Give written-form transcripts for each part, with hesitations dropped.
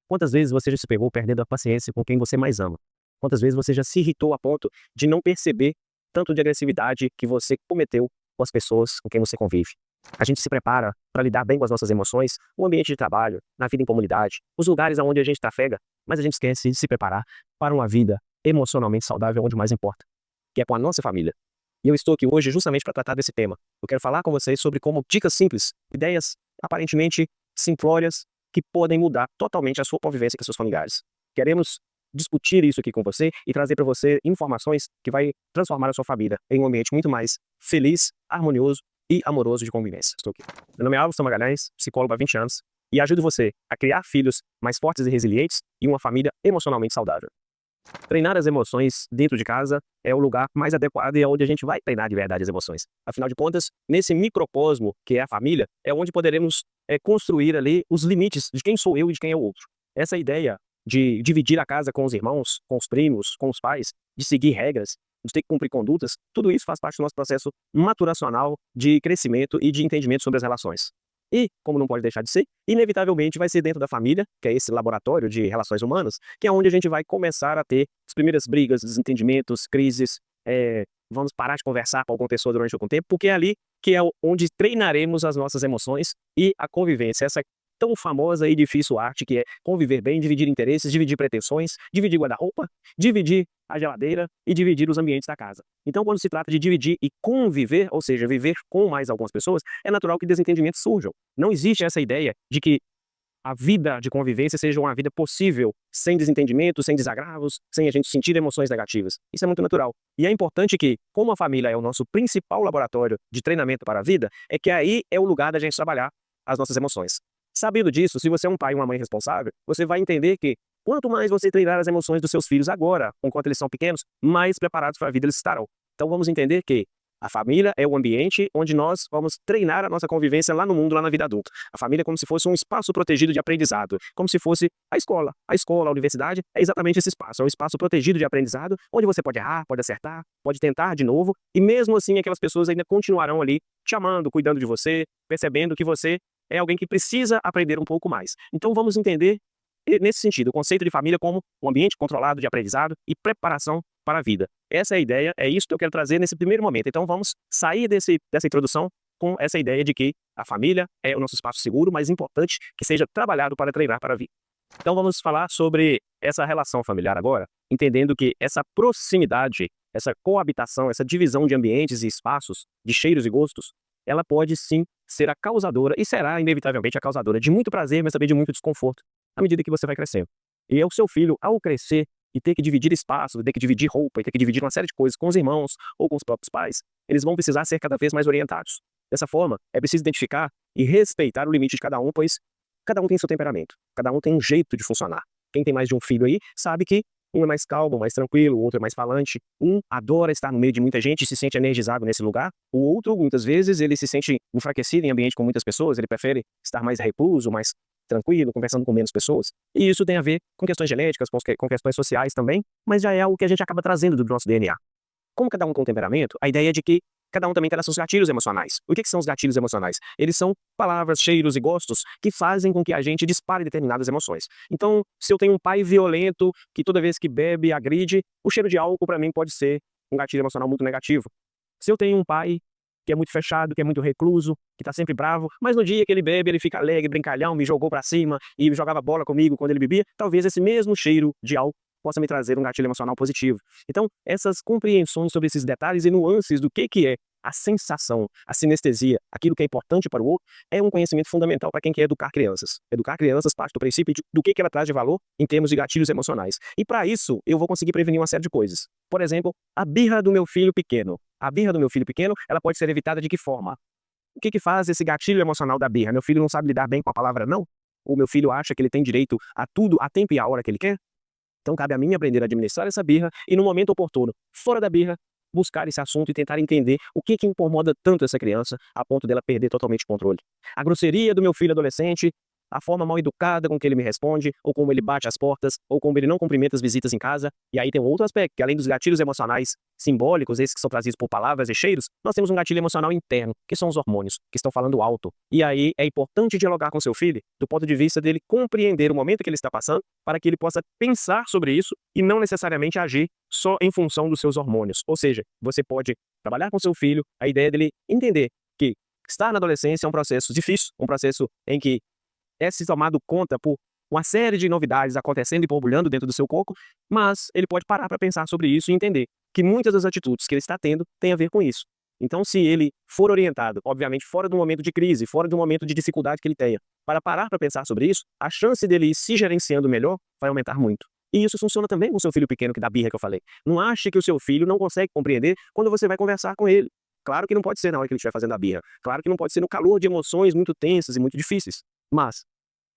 Quantas vezes você já se pegou perdendo a paciência com quem você mais ama? Quantas vezes você já se irritou a ponto de não perceber tanto de agressividade que você cometeu com as pessoas com quem você convive? A gente se prepara para lidar bem com as nossas emoções no ambiente de trabalho, na vida em comunidade, os lugares onde a gente trafega, mas a gente esquece de se preparar para uma vida emocionalmente saudável onde mais importa, que é com a nossa família. E eu estou aqui hoje justamente para tratar desse tema. Eu quero falar com vocês sobre como dicas simples, ideias aparentemente simplórias, que podem mudar totalmente a sua convivência com seus familiares. Queremos discutir isso aqui com você e trazer para você informações que vai transformar a sua família em um ambiente muito mais feliz, harmonioso e amoroso de convivência. Estou aqui. Meu nome é Alves Magalhães, psicólogo há 20 anos, e ajudo você a criar filhos mais fortes e resilientes e uma família emocionalmente saudável. Treinar as emoções dentro de casa é o lugar mais adequado e é onde a gente vai treinar de verdade as emoções. Afinal de contas, nesse microcosmo que é a família, é onde poderemos construir ali os limites de quem sou eu e de quem é o outro. Essa ideia de dividir a casa com os irmãos, com os primos, com os pais, de seguir regras, de ter que cumprir condutas, tudo isso faz parte do nosso processo maturacional de crescimento e de entendimento sobre as relações. E, como não pode deixar de ser, inevitavelmente vai ser dentro da família, que é esse laboratório de relações humanas, que é onde a gente vai começar a ter as primeiras brigas, desentendimentos, crises, vamos parar de conversar com alguma pessoa durante algum tempo, porque é ali que é onde treinaremos as nossas emoções e a convivência, essa tão famosa e difícil arte que é conviver bem, dividir interesses, dividir pretensões, dividir guarda-roupa, dividir a geladeira e dividir os ambientes da casa. Então, quando se trata de dividir e conviver, ou seja, viver com mais algumas pessoas, é natural que desentendimentos surjam. Não existe essa ideia de que a vida de convivência seja uma vida possível sem desentendimento, sem desagravos, sem a gente sentir emoções negativas. Isso é muito natural. E é importante que, como a família é o nosso principal laboratório de treinamento para a vida, é que aí é o lugar da gente trabalhar as nossas emoções. Sabendo disso, se você é um pai e uma mãe responsável, você vai entender que quanto mais você treinar as emoções dos seus filhos agora, enquanto eles são pequenos, mais preparados para a vida eles estarão. Então vamos entender que a família é o ambiente onde nós vamos treinar a nossa convivência lá no mundo, lá na vida adulta. A família é como se fosse um espaço protegido de aprendizado, como se fosse a escola. A escola, a universidade, é exatamente esse espaço. É um espaço protegido de aprendizado, onde você pode errar, pode acertar, pode tentar de novo, e mesmo assim aquelas pessoas ainda continuarão ali te amando, cuidando de você, percebendo que você é alguém que precisa aprender um pouco mais. Então vamos entender, nesse sentido, o conceito de família como um ambiente controlado de aprendizado e preparação para a vida. Essa é a ideia, é isso que eu quero trazer nesse primeiro momento. Então vamos sair dessa introdução com essa ideia de que a família é o nosso espaço seguro, mas importante que seja trabalhado para treinar para a vida. Então vamos falar sobre essa relação familiar agora, entendendo que essa proximidade, essa coabitação, essa divisão de ambientes e espaços, de cheiros e gostos, ela pode sim ser a causadora, e será inevitavelmente a causadora de muito prazer, mas também de muito desconforto, à medida que você vai crescendo. E é o seu filho, ao crescer e ter que dividir espaço, ter que dividir roupa, e ter que dividir uma série de coisas com os irmãos ou com os próprios pais, eles vão precisar ser cada vez mais orientados. Dessa forma, é preciso identificar e respeitar o limite de cada um, pois cada um tem seu temperamento, cada um tem um jeito de funcionar. Quem tem mais de um filho aí sabe que um é mais calmo, mais tranquilo, o outro é mais falante. Um adora estar no meio de muita gente e se sente energizado nesse lugar. O outro, muitas vezes, ele se sente enfraquecido em ambiente com muitas pessoas, ele prefere estar mais recluso, mais tranquilo, conversando com menos pessoas. E isso tem a ver com questões genéticas, com questões sociais também, mas já é algo que a gente acaba trazendo do nosso DNA. Como cada um tem um temperamento, a ideia é de que cada um também terá seus gatilhos emocionais. O que são os gatilhos emocionais? Eles são palavras, cheiros e gostos que fazem com que a gente dispare determinadas emoções. Então, se eu tenho um pai violento, que toda vez que bebe, agride, o cheiro de álcool para mim pode ser um gatilho emocional muito negativo. Se eu tenho um pai que é muito fechado, que é muito recluso, que tá sempre bravo, mas no dia que ele bebe, ele fica alegre, brincalhão, me jogou para cima e jogava bola comigo quando ele bebia, talvez esse mesmo cheiro de álcool possa me trazer um gatilho emocional positivo. Então, essas compreensões sobre esses detalhes e nuances do que é a sensação, a sinestesia, aquilo que é importante para o outro, é um conhecimento fundamental para quem quer educar crianças. Educar crianças parte do princípio do que ela traz de valor em termos de gatilhos emocionais. E para isso, eu vou conseguir prevenir uma série de coisas. Por exemplo, a birra do meu filho pequeno. A birra do meu filho pequeno, ela pode ser evitada de que forma? O que faz esse gatilho emocional da birra? Meu filho não sabe lidar bem com a palavra não? Ou meu filho acha que ele tem direito a tudo, a tempo e a hora que ele quer? Então cabe a mim aprender a administrar essa birra e no momento oportuno, fora da birra, buscar esse assunto e tentar entender o que incomoda tanto essa criança a ponto dela perder totalmente o controle. A grosseria do meu filho adolescente a forma mal educada com que ele me responde, ou como ele bate as portas, ou como ele não cumprimenta as visitas em casa. E aí tem um outro aspecto, que além dos gatilhos emocionais simbólicos, esses que são trazidos por palavras e cheiros, nós temos um gatilho emocional interno, que são os hormônios, que estão falando alto. E aí é importante dialogar com seu filho do ponto de vista dele compreender o momento que ele está passando, para que ele possa pensar sobre isso e não necessariamente agir só em função dos seus hormônios. Ou seja, você pode trabalhar com seu filho, a ideia dele entender que estar na adolescência é um processo difícil, um processo em que é se tomado conta por uma série de novidades acontecendo e borbulhando dentro do seu corpo, mas ele pode parar para pensar sobre isso e entender que muitas das atitudes que ele está tendo têm a ver com isso. Então, se ele for orientado, obviamente fora do momento de crise, fora do momento de dificuldade que ele tenha, para parar para pensar sobre isso, a chance dele ir se gerenciando melhor vai aumentar muito. E isso funciona também com o seu filho pequeno que dá birra que eu falei. Não ache que o seu filho não consegue compreender quando você vai conversar com ele. Claro que não pode ser na hora que ele estiver fazendo a birra. Claro que não pode ser no calor de emoções muito tensas e muito difíceis. Mas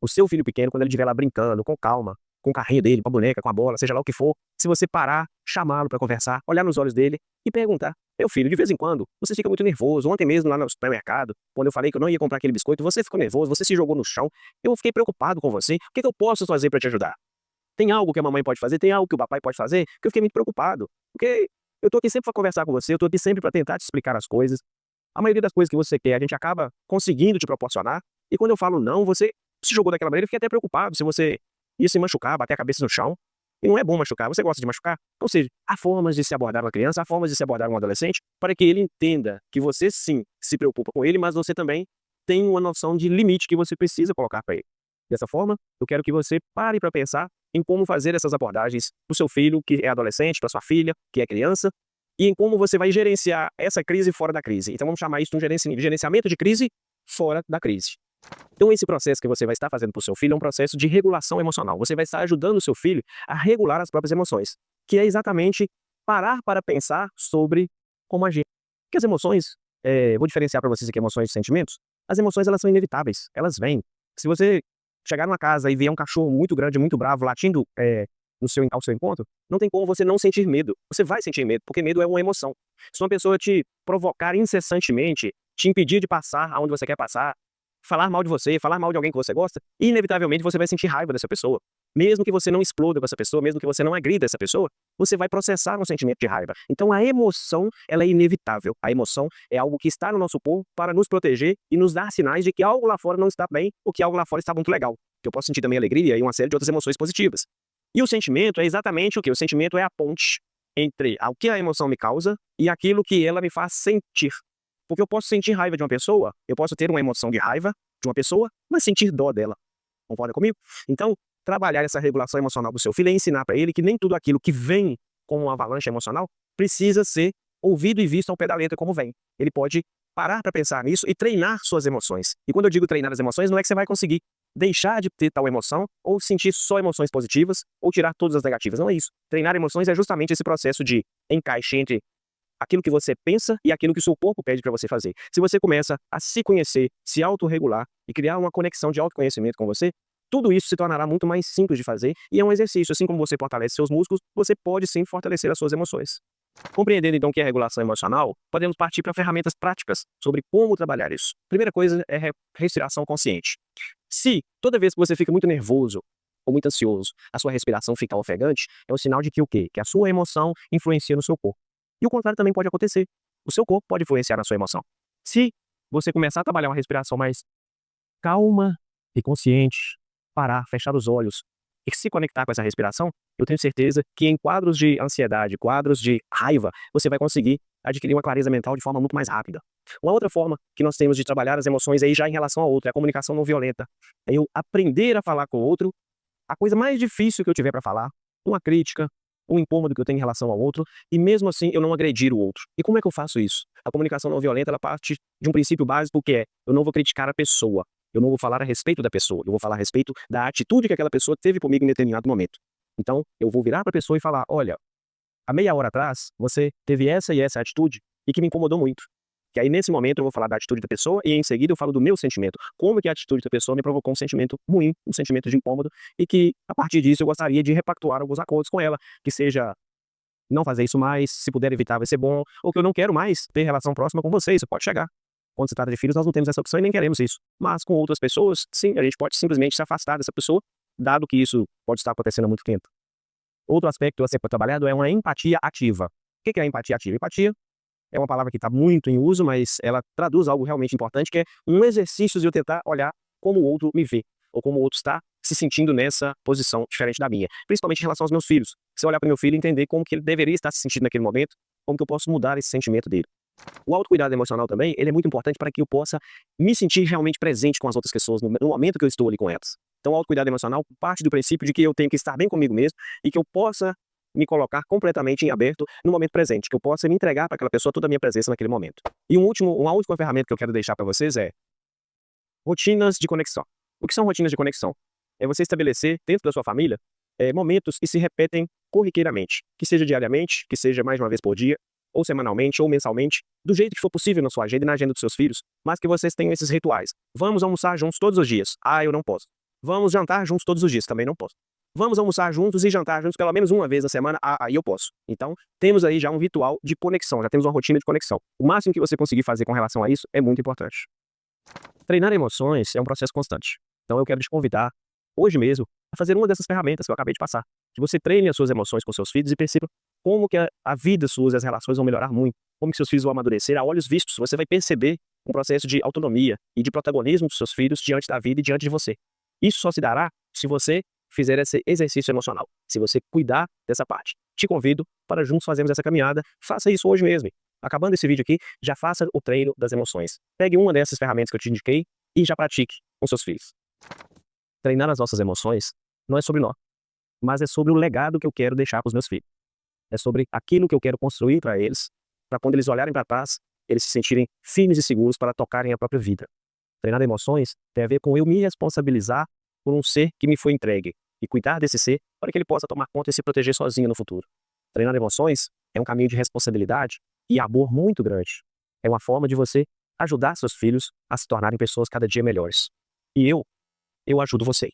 o seu filho pequeno, quando ele estiver lá brincando, com calma, com o carrinho dele, com a boneca, com a bola, seja lá o que for, se você parar, chamá-lo para conversar, olhar nos olhos dele e perguntar: meu filho, de vez em quando, você fica muito nervoso. Ontem mesmo lá no supermercado, quando eu falei que eu não ia comprar aquele biscoito, você ficou nervoso, você se jogou no chão, eu fiquei preocupado com você. O que eu posso fazer para te ajudar? Tem algo que a mamãe pode fazer? Tem algo que o papai pode fazer? Que eu fiquei muito preocupado. Porque eu tô aqui sempre para conversar com você, eu tô aqui sempre para tentar te explicar as coisas. A maioria das coisas que você quer, a gente acaba conseguindo te proporcionar. E quando eu falo não, você se jogou daquela maneira, eu fiquei até preocupado se você ia se machucar, bater a cabeça no chão. E não é bom machucar, você gosta de machucar? Ou seja, há formas de se abordar uma criança, há formas de se abordar um adolescente, para que ele entenda que você sim se preocupa com ele, mas você também tem uma noção de limite que você precisa colocar para ele. Dessa forma, eu quero que você pare para pensar em como fazer essas abordagens para o seu filho, que é adolescente, para sua filha, que é criança, e em como você vai gerenciar essa crise fora da crise. Então vamos chamar isso de um gerenciamento de crise fora da crise. Então esse processo que você vai estar fazendo para o seu filho é um processo de regulação emocional. Você vai estar ajudando o seu filho a regular as próprias emoções, que é exatamente parar para pensar sobre como agir. Porque as emoções, vou diferenciar para vocês aqui emoções e sentimentos, as emoções elas são inevitáveis, elas vêm. Se você chegar numa casa e ver um cachorro muito grande, muito bravo, latindo ao seu encontro, não tem como você não sentir medo. Você vai sentir medo, porque medo é uma emoção. Se uma pessoa te provocar incessantemente, te impedir de passar aonde você quer passar, falar mal de você, falar mal de alguém que você gosta, inevitavelmente você vai sentir raiva dessa pessoa. Mesmo que você não exploda com essa pessoa, mesmo que você não agrida essa pessoa, você vai processar um sentimento de raiva. Então a emoção, ela é inevitável. A emoção é algo que está no nosso corpo para nos proteger e nos dar sinais de que algo lá fora não está bem ou que algo lá fora está muito legal. Que eu posso sentir também alegria e uma série de outras emoções positivas. E o sentimento é exatamente o que? O sentimento é a ponte entre o que a emoção me causa e aquilo que ela me faz sentir. Porque eu posso sentir raiva de uma pessoa, eu posso ter uma emoção de raiva de uma pessoa, mas sentir dó dela. Concorda comigo? Então, trabalhar essa regulação emocional do seu filho é ensinar para ele que nem tudo aquilo que vem como uma avalanche emocional precisa ser ouvido e visto ao pé da letra como vem. Ele pode parar para pensar nisso e treinar suas emoções. E quando eu digo treinar as emoções, não é que você vai conseguir deixar de ter tal emoção ou sentir só emoções positivas ou tirar todas as negativas. Não é isso. Treinar emoções é justamente esse processo de encaixe entre aquilo que você pensa e aquilo que o seu corpo pede para você fazer. Se você começa a se conhecer, se autorregular e criar uma conexão de autoconhecimento com você, tudo isso se tornará muito mais simples de fazer e é um exercício. Assim como você fortalece seus músculos, você pode sim fortalecer as suas emoções. Compreendendo então o que é regulação emocional, podemos partir para ferramentas práticas sobre como trabalhar isso. Primeira coisa é respiração consciente. Se toda vez que você fica muito nervoso ou muito ansioso, a sua respiração fica ofegante, é um sinal de que o quê? Que a sua emoção influencia no seu corpo. E o contrário também pode acontecer. O seu corpo pode influenciar na sua emoção. Se você começar a trabalhar uma respiração mais calma e consciente, parar, fechar os olhos e se conectar com essa respiração, eu tenho certeza que em quadros de ansiedade, quadros de raiva, você vai conseguir adquirir uma clareza mental de forma muito mais rápida. Uma outra forma que nós temos de trabalhar as emoções aí já em relação ao outro é a comunicação não violenta. É eu aprender a falar com o outro a coisa mais difícil que eu tiver para falar, uma crítica, um incômodo que eu tenho em relação ao outro, e mesmo assim eu não agredir o outro. E como é que eu faço isso? A comunicação não violenta, ela parte de um princípio básico que é: eu não vou criticar a pessoa, eu não vou falar a respeito da pessoa, eu vou falar a respeito da atitude que aquela pessoa teve comigo em determinado momento. Então, eu vou virar para a pessoa e falar: olha, há meia hora atrás, você teve essa e essa atitude e que me incomodou muito. Que aí, nesse momento, eu vou falar da atitude da pessoa e, em seguida, eu falo do meu sentimento. Como que a atitude da pessoa me provocou um sentimento ruim, um sentimento de incômodo, e que, a partir disso, eu gostaria de repactuar alguns acordos com ela, que seja não fazer isso mais, se puder evitar vai ser bom, ou que eu não quero mais ter relação próxima com você, isso pode chegar. Quando se trata de filhos, nós não temos essa opção e nem queremos isso. Mas com outras pessoas, sim, a gente pode simplesmente se afastar dessa pessoa, dado que isso pode estar acontecendo há muito tempo. Outro aspecto a ser trabalhado é uma empatia ativa. O que é a empatia ativa? Empatia é uma palavra que está muito em uso, mas ela traduz algo realmente importante, que é um exercício de eu tentar olhar como o outro me vê, ou como o outro está se sentindo nessa posição diferente da minha. Principalmente em relação aos meus filhos. Se eu olhar para meu filho e entender como que ele deveria estar se sentindo naquele momento, como que eu posso mudar esse sentimento dele. O autocuidado emocional também, ele é muito importante para que eu possa me sentir realmente presente com as outras pessoas no momento que eu estou ali com elas. Então, o autocuidado emocional parte do princípio de que eu tenho que estar bem comigo mesmo e que eu possa me colocar completamente em aberto no momento presente, que eu possa me entregar para aquela pessoa toda a minha presença naquele momento. E uma última ferramenta que eu quero deixar para vocês é rotinas de conexão. O que são rotinas de conexão? É você estabelecer dentro da sua família momentos que se repetem corriqueiramente, que seja diariamente, que seja mais de uma vez por dia, ou semanalmente, ou mensalmente, do jeito que for possível na sua agenda e na agenda dos seus filhos, mas que vocês tenham esses rituais. Vamos almoçar juntos todos os dias. Ah, eu não posso. Vamos jantar juntos todos os dias. Também não posso. Vamos almoçar juntos e jantar juntos pelo menos uma vez na semana. Ah, aí eu posso. Então, temos aí já um ritual de conexão, já temos uma rotina de conexão. O máximo que você conseguir fazer com relação a isso é muito importante. Treinar emoções é um processo constante. Então, eu quero te convidar, hoje mesmo, a fazer uma dessas ferramentas que eu acabei de passar. Que você treine as suas emoções com seus filhos e perceba como que a vida sua e as relações vão melhorar muito, como que seus filhos vão amadurecer a olhos vistos. Você vai perceber um processo de autonomia e de protagonismo dos seus filhos diante da vida e diante de você. Isso só se dará se você fizer esse exercício emocional, se você cuidar dessa parte. Te convido para juntos fazermos essa caminhada. Faça isso hoje mesmo. Acabando esse vídeo aqui, já faça o treino das emoções. Pegue uma dessas ferramentas que eu te indiquei e já pratique com seus filhos. Treinar as nossas emoções não é sobre nós, mas é sobre o legado que eu quero deixar para os meus filhos. É sobre aquilo que eu quero construir para eles, para quando eles olharem para trás, eles se sentirem firmes e seguros para tocarem a própria vida. Treinar emoções tem a ver com eu me responsabilizar por um ser que me foi entregue e cuidar desse ser para que ele possa tomar conta e se proteger sozinho no futuro. Treinar emoções é um caminho de responsabilidade e amor muito grande. É uma forma de você ajudar seus filhos a se tornarem pessoas cada dia melhores. E eu ajudo você.